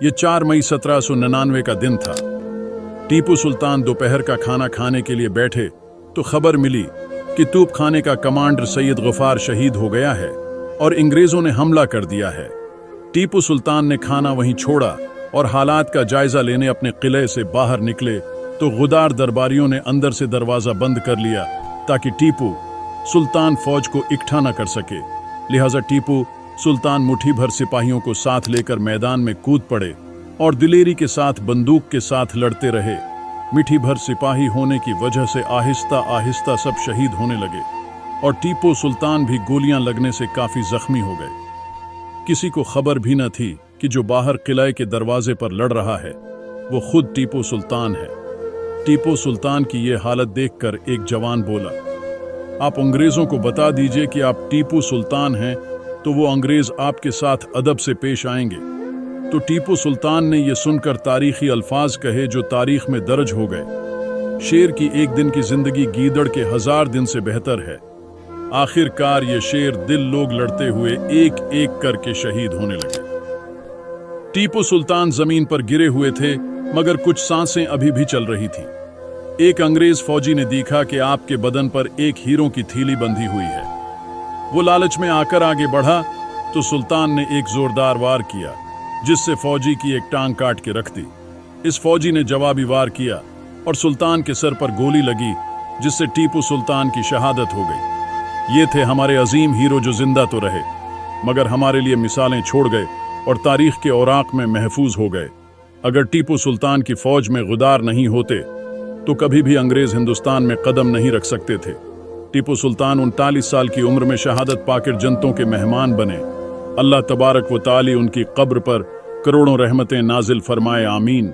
ये 4 मई 1799 का दिन था। टीपू सुल्तान दोपहर का खाना खाने के लिए बैठे तो खबर मिली कि तूप खाने का कमांडर सैयद गफार शहीद हो गया है और अंग्रेजों ने हमला कर दिया है। टीपू सुल्तान ने खाना वहीं छोड़ा और हालात का जायजा लेने अपने किले से बाहर निकले तो गुदार दरबारियों ने अंदर से दरवाजा बंद कर लिया ताकि टीपू सुल्तान फौज को इकट्ठा न कर सके। लिहाजा टीपू सुल्तान मुट्ठी भर सिपाहियों को साथ लेकर मैदान में कूद पड़े और दिलेरी के साथ बंदूक के साथ लड़ते रहे। मिट्टी भर सिपाही होने की वजह से आहिस्ता आहिस्ता सब शहीद होने लगे और टीपू सुल्तान भी गोलियां लगने से काफी जख्मी हो गए। किसी को खबर भी न थी कि जो बाहर किले के दरवाजे पर लड़ रहा है वो खुद टीपू सुल्तान है। टीपू सुल्तान की ये हालत देखकर एक जवान बोला, आप अंग्रेजों को बता दीजिए कि आप टीपू सुल्तान हैं तो वो अंग्रेज आपके साथ अदब से पेश आएंगे। तो टीपू सुल्तान ने यह सुनकर तारीखी अल्फाज कहे जो तारीख में दर्ज हो गए, शेर की एक दिन की जिंदगी गीदड़ के 1000 दिन से बेहतर है। आखिरकार ये शेर दिल लोग लड़ते हुए एक एक करके शहीद होने लगे। टीपू सुल्तान जमीन पर गिरे हुए थे मगर कुछ सांसें अभी भी चल रही थी। एक अंग्रेज फौजी ने देखा कि आपके बदन पर एक हीरों की थैली बंधी हुई है। वो लालच में आकर आगे बढ़ा तो सुल्तान ने एक जोरदार वार किया जिससे फौजी की एक टांग काट के रख दी। इस फौजी ने जवाबी वार किया और सुल्तान के सर पर गोली लगी जिससे टीपू सुल्तान की शहादत हो गई। ये थे हमारे अजीम हीरो जो जिंदा तो रहे मगर हमारे लिए मिसालें छोड़ गए और तारीख के औराक में महफूज हो गए। अगर टीपू सुल्तान की फौज में गुदार नहीं होते तो कभी भी अंग्रेज हिंदुस्तान में कदम नहीं रख सकते थे। टीपू सुल्तान 39 साल की उम्र में शहादत पाकर जनतों के मेहमान बने। अल्लाह तबारक व ताली उनकी कब्र पर करोड़ों रहमतें नाजिल फरमाए, आमीन।